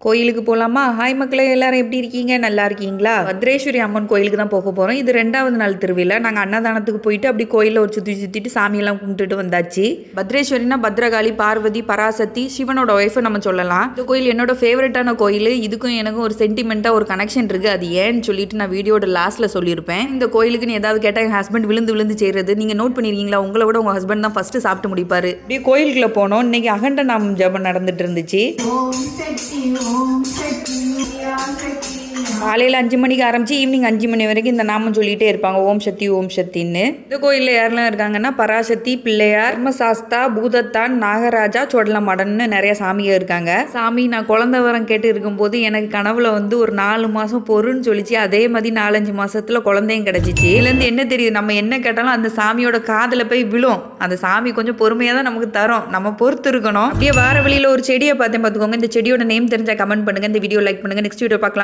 கோயிலுக்கு போகலாமா? ஹாய் மக்களே, எல்லாரும் எப்படி இருக்கீங்க? நல்லா இருக்கீங்களா? பத்ரேஸ்வரி அம்மன் கோயிலுக்கு தான் போக போகிறோம். இது 2வது நாள் திருவிழா. நாங்கள் அன்னதானத்துக்கு போயிட்டு அப்படி கோயிலில் ஒரு சுற்றிட்டு சாமியெல்லாம் கும்பிட்டுட்டு வந்தாச்சு. பத்ரேஸ்வரினா பத்ரகாளி, பார்வதி, பராசக்தி, சிவனோட ஒய்ஃபை நம்ம சொல்லலாம். இந்த கோயில் என்னோட ஃபேவரட்டான கோயில். இதுக்கும் எனக்கும் ஒரு சென்டிமெண்ட்டாக ஒரு கனெக்ஷன் இருக்குது. அது ஏன்னு சொல்லிட்டு நான் வீடியோட லாஸ்ட்டில் சொல்லியிருப்பேன். இந்த கோயிலுக்குன்னு ஏதாவது கேட்டால் என் ஹஸ்பண்ட் விழுந்து செய்கிறது நீங்கள் நோட் பண்ணியிருக்கீங்களா? உங்களை விட உங்கள் ஹஸ்பண்ட் தான் ஃபஸ்ட்டு சாப்பிட்டு முடிப்பார். அப்படியே கோயிலுக்குள்ளே போனோம். இன்னைக்கு அகண்ட நாமம் ஜபம் நடந்துட்டு இருந்துச்சு. காலையில் 5 மணிக்கு ஆரம்பிச்சு ஈவினிங் 5 மணி வரைக்கும் இந்த நாமம் சொல்லிகிட்டே இருப்பாங்க. ஓம் சக்தி ஓம் சக்தின்னு. இந்த கோயிலில் யாரெல்லாம் இருக்காங்கன்னா பராசக்தி, பிள்ளையார், தர்மசாஸ்தா, பூதத்தான், நாகராஜா, சோடலமாடன்னு நிறைய சாமிகள் இருக்காங்க. சாமி, நான் குழந்தை வரம் கேட்டு இருக்கும்போது எனக்கு கனவுல ஒரு 4 மாதம் பொறுன்னு சொல்லிச்சு. அதே மாதிரி 4-5 மாதத்துல குழந்தையும் கிடச்சிச்சு. இதுலேருந்து என்ன தெரியுது? நம்ம என்ன கேட்டாலும் அந்த சாமியோட காதில் போய் விழும். அந்த சாமி கொஞ்சம் பொறுமையாக தான் நமக்கு தரும். நம்ம பொறுத்து இருக்கணும். அப்படியே வார வழியில் ஒரு செடியை பார்த்தேன் பார்த்துக்கோங்க. இந்த செடியோட நேம் தெரிஞ்சா கமெண்ட் பண்ணுங்க. இந்த வீடியோ லைக் பண்ணுங்க. நெக்ஸ்ட் வீடியோ பார்க்கலாம்.